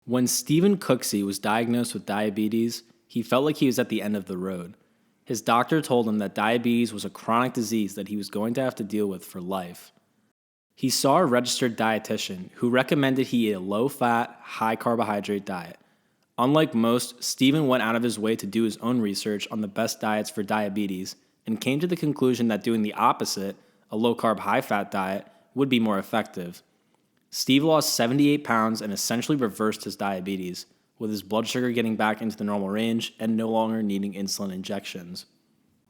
When Stephen Cooksey was diagnosed with diabetes, he felt like he was at the end of the road. His doctor told him that diabetes was a chronic disease that he was going to have to deal with for life. He saw a registered dietitian who recommended he eat a low-fat, high-carbohydrate diet. Unlike most, Stephen went out of his way to do his own research on the best diets for diabetes and came to the conclusion that doing the opposite, a low-carb, high-fat diet, would be more effective. Steve lost 78 pounds and essentially reversed his diabetes, with his blood sugar getting back into the normal range and no longer needing insulin injections.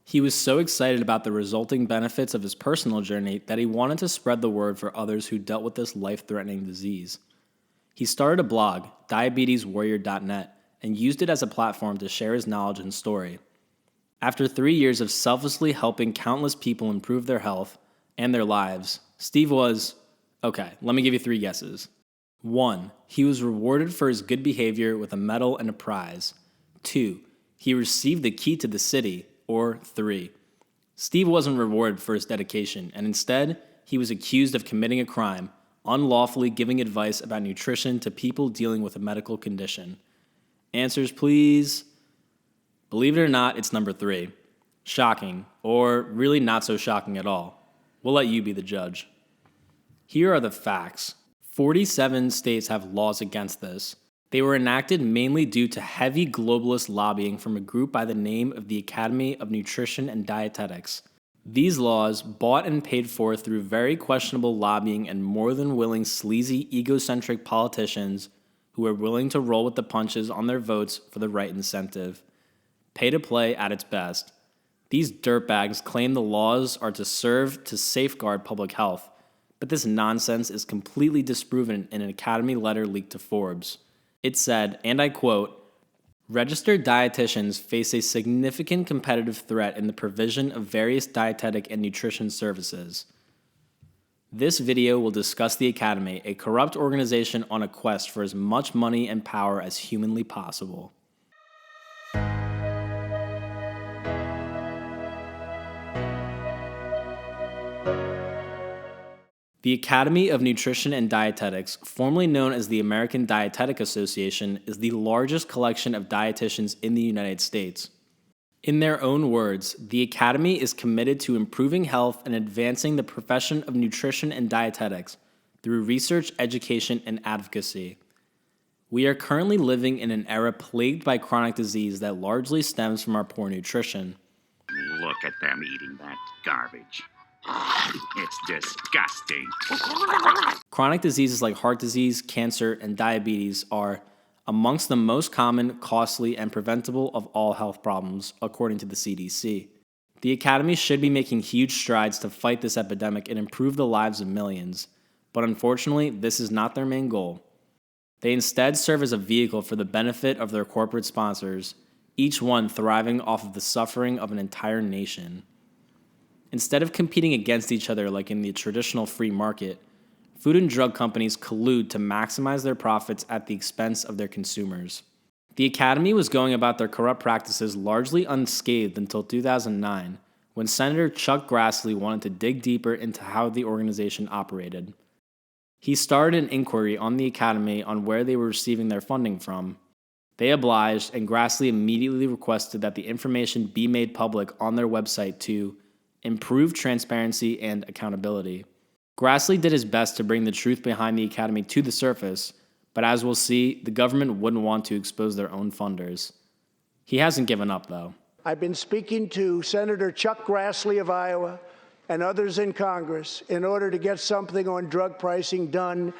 He was so excited about the resulting benefits of his personal journey that he wanted to spread the word for others who dealt with this life-threatening disease. He started a blog, diabeteswarrior.net, and used it as a platform to share his knowledge and story. After 3 years of selflessly helping countless people improve their health and their lives, Steve was, okay, let me give you 3 guesses. 1. He was rewarded for his good behavior with a medal and a prize. 2. He received the key to the city. Or 3. Steve wasn't rewarded for his dedication, and instead, he was accused of committing a crime, unlawfully giving advice about nutrition to people dealing with a medical condition. Answers, please. Believe it or not, it's number 3. Shocking, or really not so shocking at all. We'll let you be the judge. Here are the facts. 47 states have laws against this. They were enacted mainly due to heavy globalist lobbying from a group by the name of the Academy of Nutrition and Dietetics. These laws, bought and paid for through very questionable lobbying and more than willing sleazy, egocentric politicians who are willing to roll with the punches on their votes for the right incentive. Pay to play at its best. These dirtbags claim the laws are to serve to safeguard public health, but this nonsense is completely disproven in an Academy letter leaked to Forbes. It said, and I quote, "Registered dietitians face a significant competitive threat in the provision of various dietetic and nutrition services." This video will discuss the Academy, a corrupt organization on a quest for as much money and power as humanly possible. The Academy of Nutrition and Dietetics, formerly known as the American Dietetic Association, is the largest collection of dietitians in the United States. In their own words, the Academy is committed to improving health and advancing the profession of nutrition and dietetics through research, education, and advocacy. We are currently living in an era plagued by chronic disease that largely stems from our poor nutrition. Look at them eating that garbage. It's disgusting. Chronic diseases like heart disease, cancer, and diabetes are amongst the most common, costly, and preventable of all health problems, according to the CDC. The Academy should be making huge strides to fight this epidemic and improve the lives of millions, but unfortunately, this is not their main goal. They instead serve as a vehicle for the benefit of their corporate sponsors, each one thriving off of the suffering of an entire nation. Instead of competing against each other like in the traditional free market, food and drug companies collude to maximize their profits at the expense of their consumers. The Academy was going about their corrupt practices largely unscathed until 2009, when Senator Chuck Grassley wanted to dig deeper into how the organization operated. He started an inquiry on the Academy on where they were receiving their funding from. They obliged, and Grassley immediately requested that the information be made public on their website to improve transparency and accountability. Grassley did his best to bring the truth behind the Academy to the surface, but as we'll see, the government wouldn't want to expose their own funders. He hasn't given up, though. I've been speaking to Senator Chuck Grassley of Iowa and others in Congress in order to get something on drug pricing done,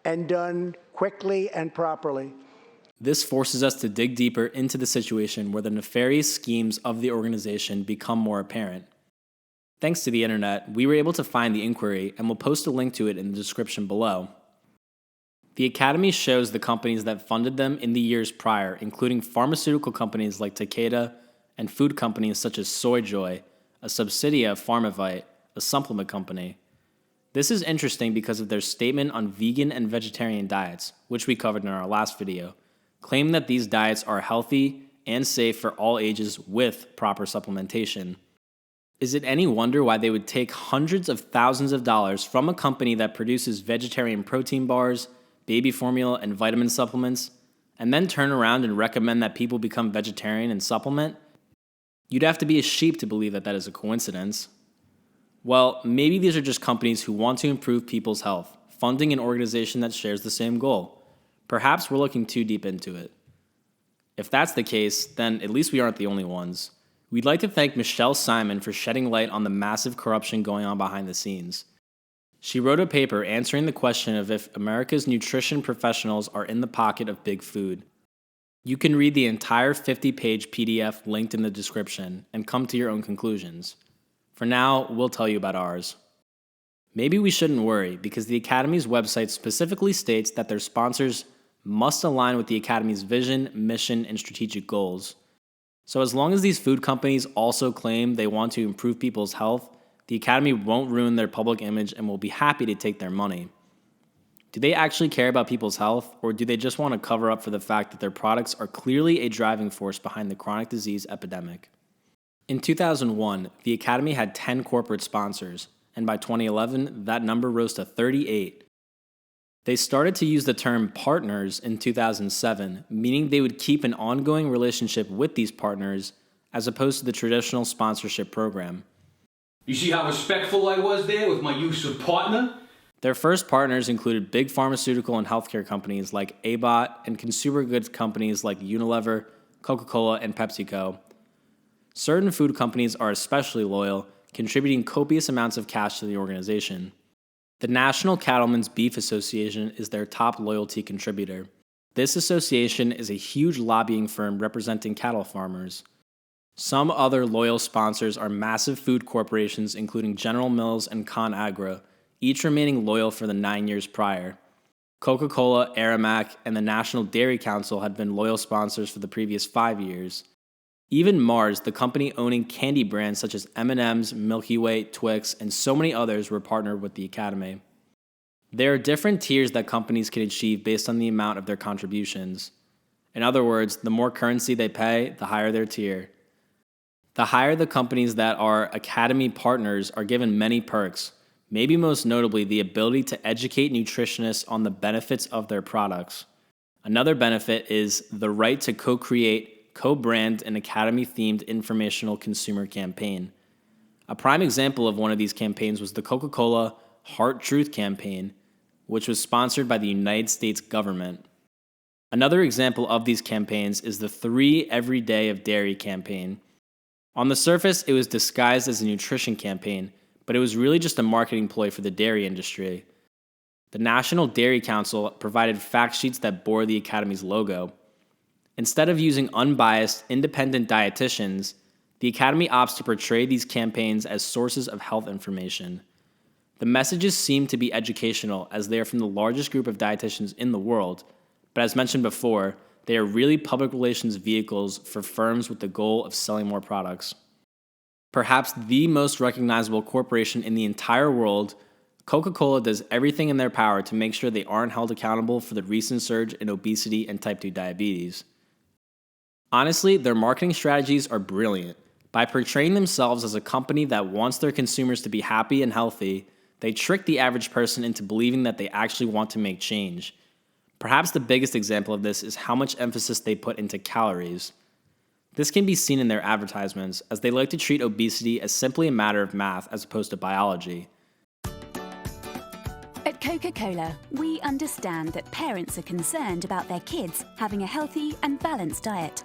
and done quickly and properly. This forces us to dig deeper into the situation where the nefarious schemes of the organization become more apparent. Thanks to the internet, we were able to find the inquiry, and we'll post a link to it in the description below. The Academy shows the companies that funded them in the years prior, including pharmaceutical companies like Takeda and food companies such as SoyJoy, a subsidiary of Pharmavite, a supplement company. This is interesting because of their statement on vegan and vegetarian diets, which we covered in our last video, claiming that these diets are healthy and safe for all ages with proper supplementation. Is it any wonder why they would take hundreds of thousands of dollars from a company that produces vegetarian protein bars, baby formula, and vitamin supplements and then turn around and recommend that people become vegetarian and supplement? You'd have to be a sheep to believe that that is a coincidence. Well, maybe these are just companies who want to improve people's health, funding an organization that shares the same goal. Perhaps we're looking too deep into it. If that's the case, then at least we aren't the only ones. We'd like to thank Michelle Simon for shedding light on the massive corruption going on behind the scenes. She wrote a paper answering the question of if America's nutrition professionals are in the pocket of big food. You can read the entire 50-page PDF linked in the description and come to your own conclusions. For now, we'll tell you about ours. Maybe we shouldn't worry, because the Academy's website specifically states that their sponsors must align with the Academy's vision, mission, and strategic goals. So as long as these food companies also claim they want to improve people's health, the Academy won't ruin their public image and will be happy to take their money. Do they actually care about people's health, or do they just want to cover up for the fact that their products are clearly a driving force behind the chronic disease epidemic? In 2001, the Academy had 10 corporate sponsors, and by 2011, that number rose to 38. They started to use the term partners in 2007, meaning they would keep an ongoing relationship with these partners as opposed to the traditional sponsorship program. You see how respectful I was there with my use of partner? Their first partners included big pharmaceutical and healthcare companies like Abbott and consumer goods companies like Unilever, Coca-Cola, and PepsiCo. Certain food companies are especially loyal, contributing copious amounts of cash to the organization. The National Cattlemen's Beef Association is their top loyalty contributor. This association is a huge lobbying firm representing cattle farmers. Some other loyal sponsors are massive food corporations including General Mills and ConAgra, each remaining loyal for the 9 years prior. Coca-Cola, Aramark, and the National Dairy Council had been loyal sponsors for the previous 5 years. Even Mars, the company owning candy brands such as M&M's, Milky Way, Twix, and so many others were partnered with the Academy. There are different tiers that companies can achieve based on the amount of their contributions. In other words, the more currency they pay, the higher their tier. The higher the companies that are Academy partners are given many perks, maybe most notably the ability to educate nutritionists on the benefits of their products. Another benefit is the right to co-create, co-brand an Academy-themed informational consumer campaign. A prime example of one of these campaigns was the Coca-Cola Heart Truth campaign, which was sponsored by the United States government. Another example of these campaigns is the 3 Every Day of Dairy campaign. On the surface, it was disguised as a nutrition campaign, but it was really just a marketing ploy for the dairy industry. The National Dairy Council provided fact sheets that bore the Academy's logo. Instead of using unbiased, independent dietitians, the Academy opts to portray these campaigns as sources of health information. The messages seem to be educational as they are from the largest group of dietitians in the world, but as mentioned before, they are really public relations vehicles for firms with the goal of selling more products. Perhaps the most recognizable corporation in the entire world, Coca-Cola does everything in their power to make sure they aren't held accountable for the recent surge in obesity and type 2 diabetes. Honestly, their marketing strategies are brilliant. By portraying themselves as a company that wants their consumers to be happy and healthy, they trick the average person into believing that they actually want to make change. Perhaps the biggest example of this is how much emphasis they put into calories. This can be seen in their advertisements, as they like to treat obesity as simply a matter of math as opposed to biology. At Coca-Cola, we understand that parents are concerned about their kids having a healthy and balanced diet.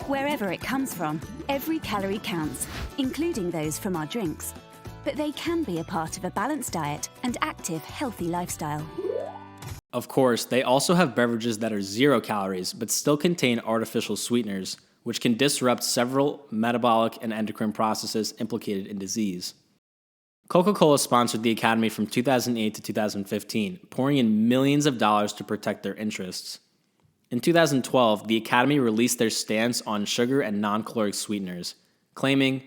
Wherever it comes from, every calorie counts, including those from our drinks. But they can be a part of a balanced diet and active, healthy lifestyle. Of course, they also have beverages that are 0 calories but still contain artificial sweeteners, which can disrupt several metabolic and endocrine processes implicated in disease. Coca-Cola sponsored the Academy from 2008 to 2015, pouring in millions of dollars to protect their interests. In 2012, the Academy released their stance on sugar and non-caloric sweeteners, claiming,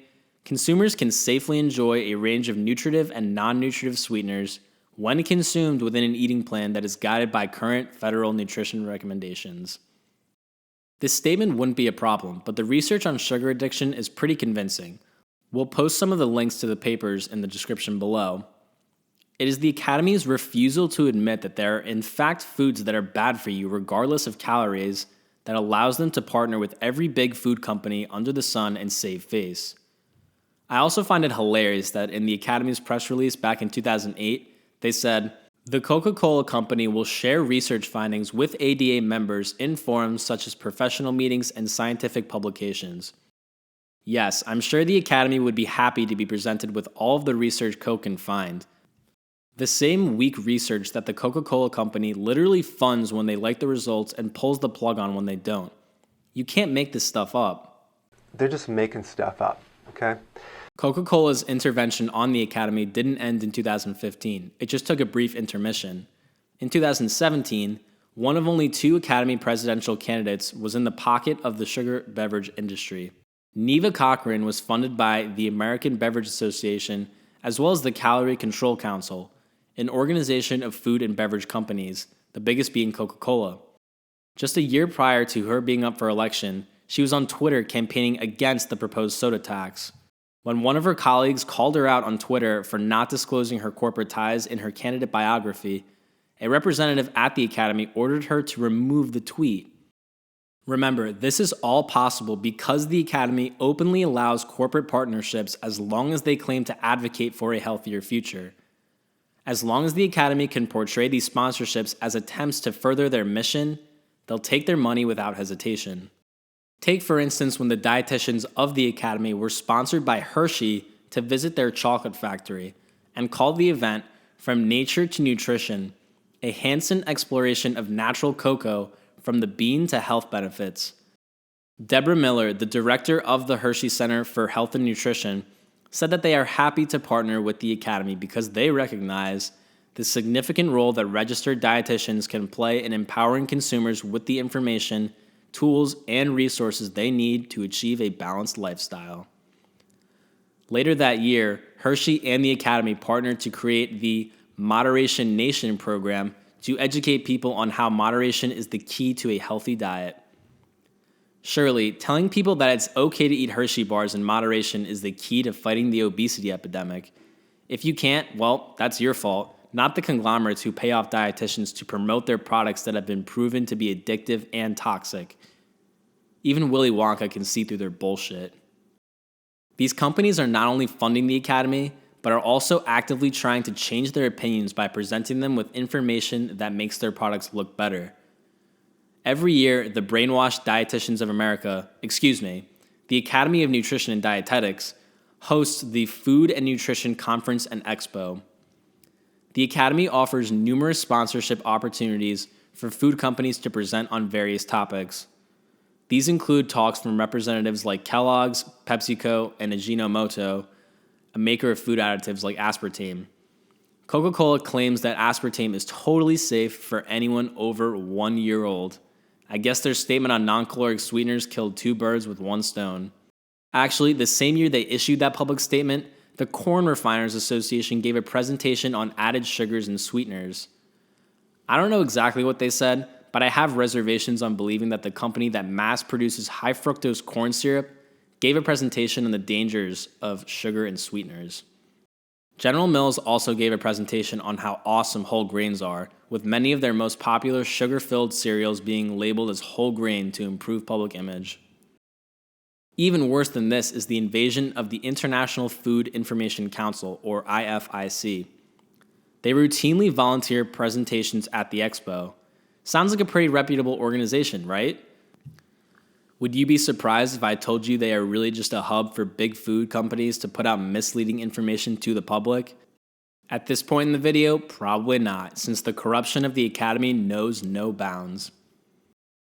"Consumers can safely enjoy a range of nutritive and non-nutritive sweeteners when consumed within an eating plan that is guided by current federal nutrition recommendations." This statement wouldn't be a problem, but the research on sugar addiction is pretty convincing. We'll post some of the links to the papers in the description below. It is the Academy's refusal to admit that there are in fact foods that are bad for you regardless of calories that allows them to partner with every big food company under the sun and save face. I also find it hilarious that in the Academy's press release back in 2008, they said, "The Coca-Cola Company will share research findings with ADA members in forums such as professional meetings and scientific publications." Yes, I'm sure the Academy would be happy to be presented with all of the research Coke can find. The same weak research that the Coca-Cola Company literally funds when they like the results and pulls the plug on when they don't. You can't make this stuff up. They're just making stuff up, okay? Coca-Cola's intervention on the Academy didn't end in 2015. It just took a brief intermission. In 2017, one of only 2 Academy presidential candidates was in the pocket of the sugar beverage industry. Neva Cochran was funded by the American Beverage Association as well as the Calorie Control Council, an organization of food and beverage companies, the biggest being Coca-Cola. Just a year prior to her being up for election, she was on Twitter campaigning against the proposed soda tax. When one of her colleagues called her out on Twitter for not disclosing her corporate ties in her candidate biography, a representative at the Academy ordered her to remove the tweet. Remember, this is all possible because the Academy openly allows corporate partnerships as long as they claim to advocate for a healthier future. As long as the Academy can portray these sponsorships as attempts to further their mission, they'll take their money without hesitation. Take, for instance, when the dietitians of the Academy were sponsored by Hershey to visit their chocolate factory and called the event From Nature to Nutrition, a Hansen exploration of natural cocoa from the bean to health benefits. Deborah Miller, the director of the Hershey Center for Health and Nutrition, said that they are happy to partner with the Academy because they recognize the significant role that registered dietitians can play in empowering consumers with the information, tools, and resources they need to achieve a balanced lifestyle. Later that year, Hershey and the Academy partnered to create the Moderation Nation program to educate people on how moderation is the key to a healthy diet. Surely, telling people that it's okay to eat Hershey bars in moderation is the key to fighting the obesity epidemic. If you can't, well, that's your fault, not the conglomerates who pay off dietitians to promote their products that have been proven to be addictive and toxic. Even Willy Wonka can see through their bullshit. These companies are not only funding the Academy, but are also actively trying to change their opinions by presenting them with information that makes their products look better. Every year, the Brainwashed Dietitians of America, the Academy of Nutrition and Dietetics, hosts the Food and Nutrition Conference and Expo. The Academy offers numerous sponsorship opportunities for food companies to present on various topics. These include talks from representatives like Kellogg's, PepsiCo, and Ajinomoto, a maker of food additives like aspartame. Coca-Cola claims that aspartame is totally safe for anyone over 1 year old. I guess their statement on non-caloric sweeteners killed 2 birds with 1 stone. Actually, the same year they issued that public statement, the Corn Refiners Association gave a presentation on added sugars and sweeteners. I don't know exactly what they said, but I have reservations on believing that the company that mass produces high fructose corn syrup gave a presentation on the dangers of sugar and sweeteners. General Mills also gave a presentation on how awesome whole grains are, with many of their most popular sugar-filled cereals being labeled as whole grain to improve public image. Even worse than this is the invasion of the International Food Information Council, or IFIC. They routinely volunteer presentations at the expo. Sounds like a pretty reputable organization, right? Would you be surprised if I told you they are really just a hub for big food companies to put out misleading information to the public? At this point in the video, probably not, since the corruption of the Academy knows no bounds.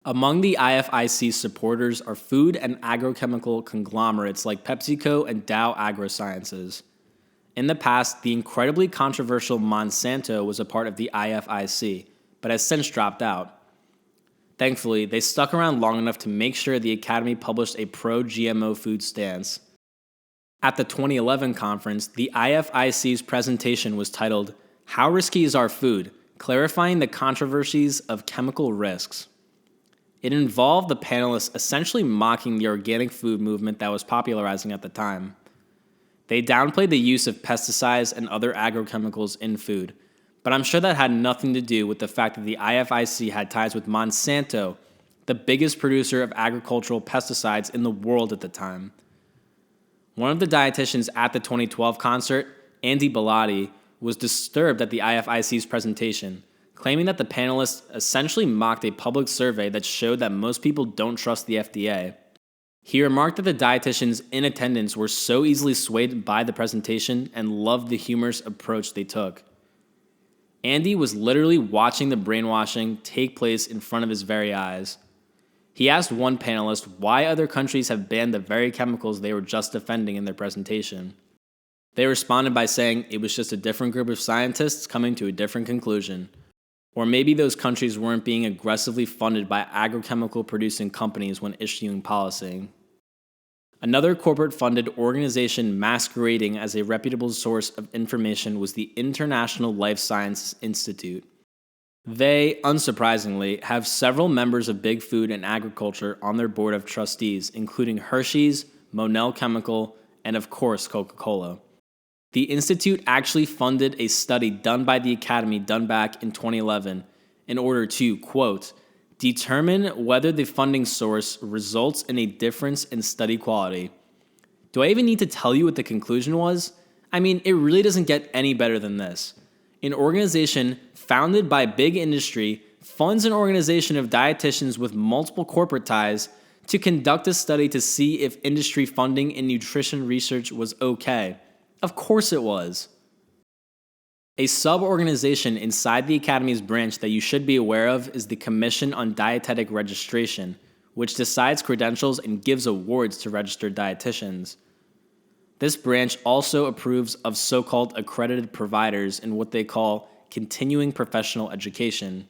Among the IFIC supporters are food and agrochemical conglomerates like PepsiCo and Dow AgroSciences. In the past, the incredibly controversial Monsanto was a part of the IFIC, but has since dropped out. Thankfully, they stuck around long enough to make sure the Academy published a pro-GMO food stance. At the 2011 conference, the IFIC's presentation was titled, "How Risky is Our Food? Clarifying the Controversies of Chemical Risks." It involved the panelists essentially mocking the organic food movement that was popularizing at the time. They downplayed the use of pesticides and other agrochemicals in food, but I'm sure that had nothing to do with the fact that the IFIC had ties with Monsanto, the biggest producer of agricultural pesticides in the world at the time. One of the dietitians at the 2012 concert, Andy Bellotti, was disturbed at the IFIC's presentation, claiming that the panelists essentially mocked a public survey that showed that most people don't trust the FDA. He remarked that the dietitians in attendance were so easily swayed by the presentation and loved the humorous approach they took. Andy was literally watching the brainwashing take place in front of his very eyes. He asked one panelist why other countries have banned the very chemicals they were just defending in their presentation. They responded by saying it was just a different group of scientists coming to a different conclusion. Or maybe those countries weren't being aggressively funded by agrochemical producing companies when issuing policy. Another corporate-funded organization masquerading as a reputable source of information was the International Life Sciences Institute. They, unsurprisingly, have several members of Big Food and Agriculture on their board of trustees, including Hershey's, Monell Chemical, and of course Coca-Cola. The Institute actually funded a study done by the Academy done back in 2011 in order to, quote, determine whether the funding source results in a difference in study quality. Do I even need to tell you what the conclusion was? I mean, it really doesn't get any better than this. An organization founded by big industry funds an organization of dietitians with multiple corporate ties to conduct a study to see if industry funding in nutrition research was okay. Of course it was. A sub-organization inside the Academy's branch that you should be aware of is the Commission on Dietetic Registration, which decides credentials and gives awards to registered dietitians. This branch also approves of so-called accredited providers in what they call continuing professional education.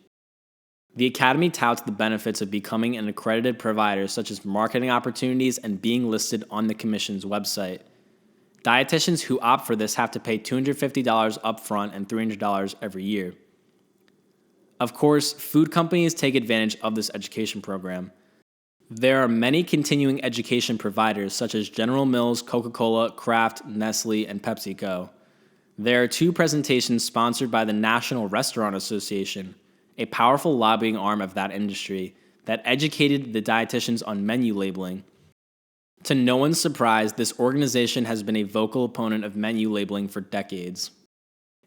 The Academy touts the benefits of becoming an accredited provider, such as marketing opportunities and being listed on the Commission's website. Dietitians who opt for this have to pay $250 upfront and $300 every year. Of course, food companies take advantage of this education program. There are many continuing education providers such as General Mills, Coca-Cola, Kraft, Nestle, and PepsiCo. There are 2 presentations sponsored by the National Restaurant Association, a powerful lobbying arm of that industry, that educated the dietitians on menu labeling. To no one's surprise, this organization has been a vocal opponent of menu labeling for decades.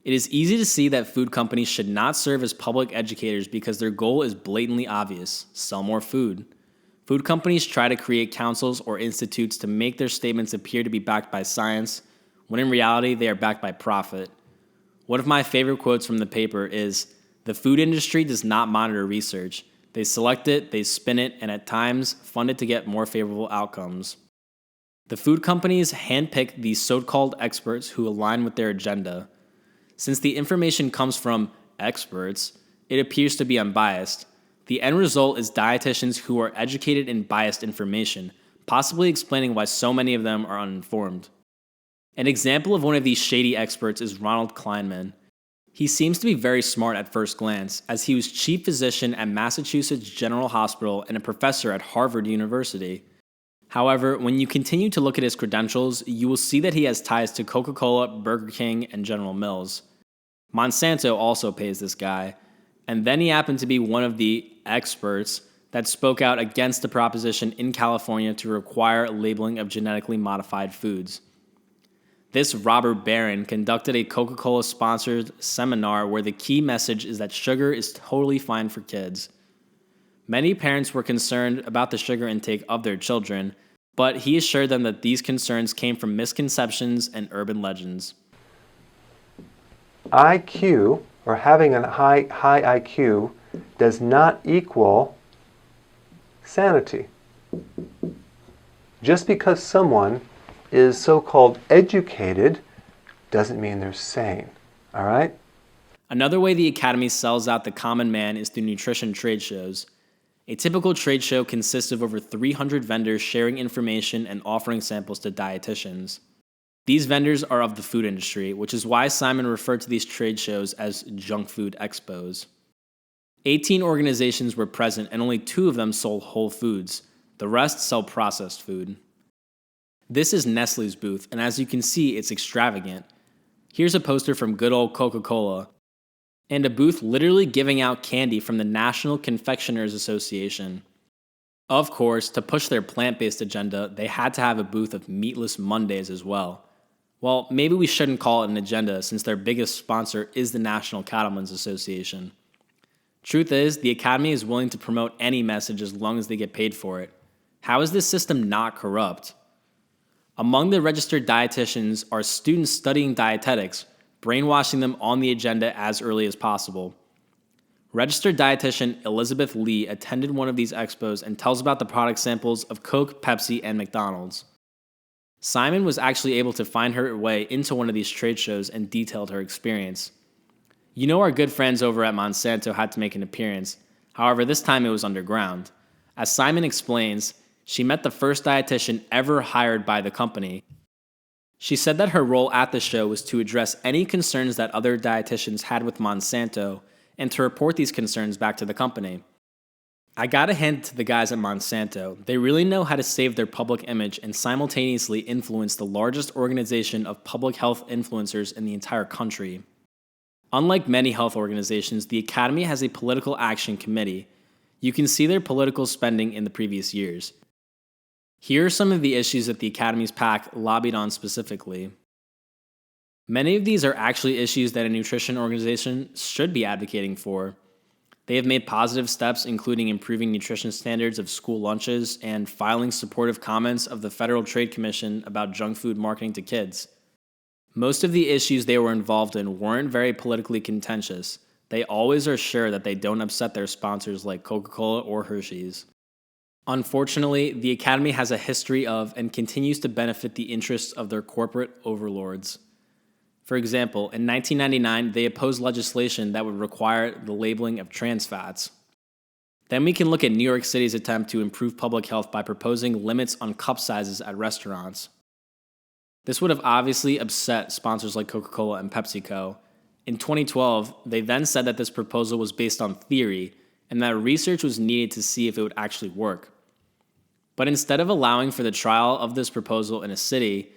It is easy to see that food companies should not serve as public educators because their goal is blatantly obvious: sell more food. Food companies try to create councils or institutes to make their statements appear to be backed by science, when in reality they are backed by profit. One of my favorite quotes from the paper is, "The food industry does not monitor research. They select it, they spin it, and at times fund it to get more favorable outcomes." The food companies handpick these so-called experts who align with their agenda. Since the information comes from experts, it appears to be unbiased. The end result is dietitians who are educated in biased information, possibly explaining why so many of them are uninformed. An example of one of these shady experts is Ronald Kleinman. He seems to be very smart at first glance, as he was chief physician at Massachusetts General Hospital and a professor at Harvard University. However, when you continue to look at his credentials, you will see that he has ties to Coca-Cola, Burger King, and General Mills. Monsanto also pays this guy, and then he happened to be one of the experts that spoke out against the proposition in California to require labeling of genetically modified foods. This Robert Barron conducted a Coca-Cola-sponsored seminar where the key message is that sugar is totally fine for kids. Many parents were concerned about the sugar intake of their children, but he assured them that these concerns came from misconceptions and urban legends. IQ, or having a high IQ, does not equal sanity. Just because someone is so-called educated doesn't mean they're sane, all right? Another way the Academy sells out the common man is through nutrition trade shows. A typical trade show consists of over 300 vendors sharing information and offering samples to dietitians. These vendors are of the food industry, which is why Simon referred to these trade shows as junk food expos. 18 organizations were present and only 2 of them sold whole foods. The rest sell processed food. This is Nestle's booth, and as you can see, it's extravagant. Here's a poster from good old Coca-Cola, and a booth literally giving out candy from the National Confectioners Association. Of course, to push their plant-based agenda, they had to have a booth of Meatless Mondays as well. Well, maybe we shouldn't call it an agenda since their biggest sponsor is the National Cattlemen's Association. Truth is, the Academy is willing to promote any message as long as they get paid for it. How is this system not corrupt? Among the registered dietitians are students studying dietetics, brainwashing them on the agenda as early as possible. Registered dietitian Elizabeth Lee attended one of these expos and tells about the product samples of Coke, Pepsi, and McDonald's. Simon was actually able to find her way into one of these trade shows and detailed her experience. You know, our good friends over at Monsanto had to make an appearance. However, this time it was underground. As Simon explains, she met the first dietitian ever hired by the company. She said that her role at the show was to address any concerns that other dietitians had with Monsanto and to report these concerns back to the company. I gotta hand it to the guys at Monsanto. They really know how to save their public image and simultaneously influence the largest organization of public health influencers in the entire country. Unlike many health organizations, the Academy has a political action committee. You can see their political spending in the previous years. Here are some of the issues that the Academy's PAC lobbied on specifically. Many of these are actually issues that a nutrition organization should be advocating for. They have made positive steps, including improving nutrition standards of school lunches and filing supportive comments of the Federal Trade Commission about junk food marketing to kids. Most of the issues they were involved in weren't very politically contentious. They always are sure that they don't upset their sponsors like Coca-Cola or Hershey's. Unfortunately, the Academy has a history of and continues to benefit the interests of their corporate overlords. For example, in 1999, they opposed legislation that would require the labeling of trans fats. Then we can look at New York City's attempt to improve public health by proposing limits on cup sizes at restaurants. This would have obviously upset sponsors like Coca-Cola and PepsiCo. In 2012, they then said that this proposal was based on theory and that research was needed to see if it would actually work. But instead of allowing for the trial of this proposal in a city,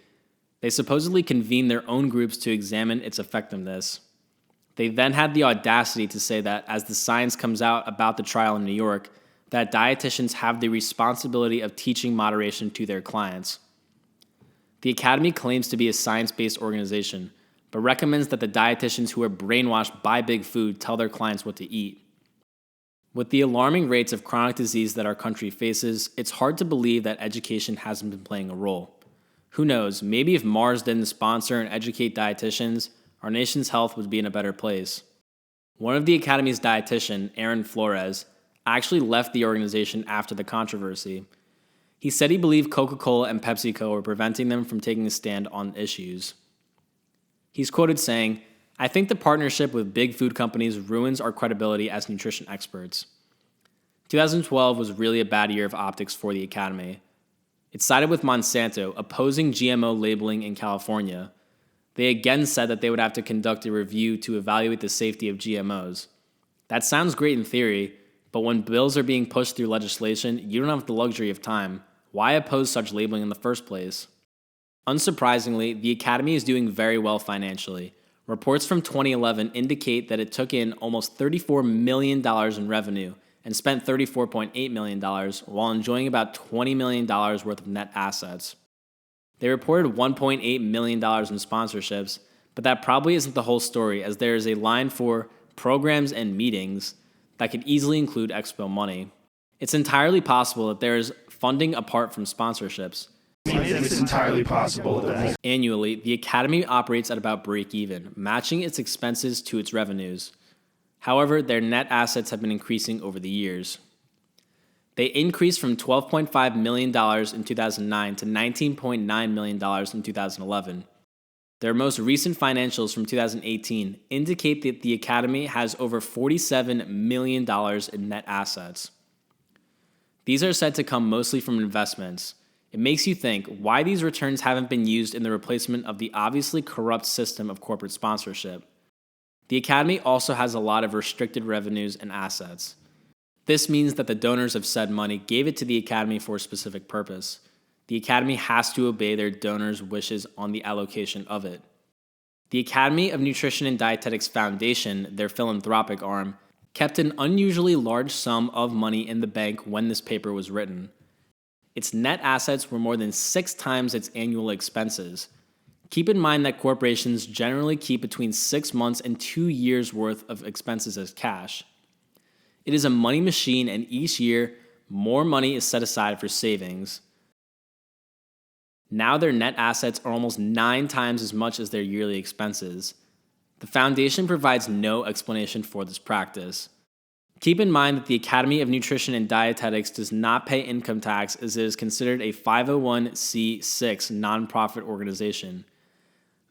they supposedly convened their own groups to examine its effectiveness. They then had the audacity to say that as the science comes out about the trial in New York, that dietitians have the responsibility of teaching moderation to their clients. The Academy claims to be a science-based organization, but recommends that the dietitians who are brainwashed by big food tell their clients what to eat. With the alarming rates of chronic disease that our country faces, it's hard to believe that education hasn't been playing a role. Who knows, maybe if Mars didn't sponsor and educate dietitians, our nation's health would be in a better place. One of the Academy's dietitian, Aaron Flores, actually left the organization after the controversy. He said he believed Coca-Cola and PepsiCo were preventing them from taking a stand on issues. He's quoted saying, "I think the partnership with big food companies ruins our credibility as nutrition experts." 2012 was really a bad year of optics for the Academy. It sided with Monsanto, opposing GMO labeling in California. They again said that they would have to conduct a review to evaluate the safety of GMOs. That sounds great in theory, but when bills are being pushed through legislation, you don't have the luxury of time. Why oppose such labeling in the first place? Unsurprisingly, the Academy is doing very well financially. Reports from 2011 indicate that it took in almost $34 million in revenue and spent $34.8 million while enjoying about $20 million worth of net assets. They reported $1.8 million in sponsorships, but that probably isn't the whole story, as there is a line for programs and meetings that could easily include expo money. It's entirely possible that there is funding apart from sponsorships. It's entirely possible that Annually, the Academy operates at about break-even, matching its expenses to its revenues. However, their net assets have been increasing over the years. They increased from $12.5 million in 2009 to $19.9 million in 2011. Their most recent financials from 2018 indicate that the Academy has over $47 million in net assets. These are said to come mostly from investments. It makes you think why these returns haven't been used in the replacement of the obviously corrupt system of corporate sponsorship. The Academy also has a lot of restricted revenues and assets. This means that the donors of said money gave it to the Academy for a specific purpose. the Academy has to obey their donors' wishes on the allocation of it. The Academy of Nutrition and Dietetics Foundation, their philanthropic arm, kept an unusually large sum of money in the bank when this paper was written. Its net assets were more than 6 times its annual expenses. Keep in mind that corporations generally keep between 6 months and 2 years' worth of expenses as cash. It is a money machine, and each year, more money is set aside for savings. Now their net assets are almost 9 times as much as their yearly expenses. The foundation provides no explanation for this practice. Keep in mind that the Academy of Nutrition and Dietetics does not pay income tax, as it is considered a 501c6 nonprofit organization.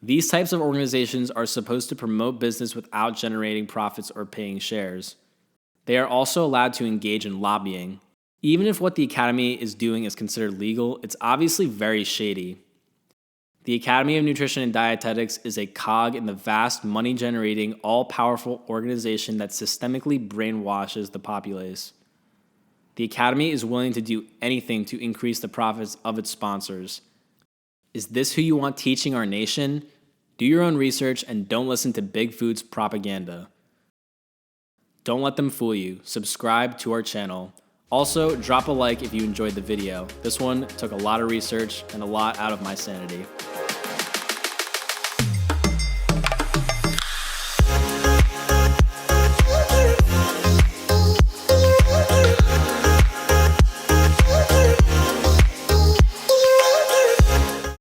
These types of organizations are supposed to promote business without generating profits or paying shares. They are also allowed to engage in lobbying. Even if what the Academy is doing is considered legal, it's obviously very shady. The Academy of Nutrition and Dietetics is a cog in the vast money-generating, all-powerful organization that systemically brainwashes the populace. The Academy is willing to do anything to increase the profits of its sponsors. Is this who you want teaching our nation? Do your own research and don't listen to Big Food's propaganda. Don't let them fool you. Subscribe to our channel. Also, drop a like if you enjoyed the video. This one took a lot of research and a lot out of my sanity.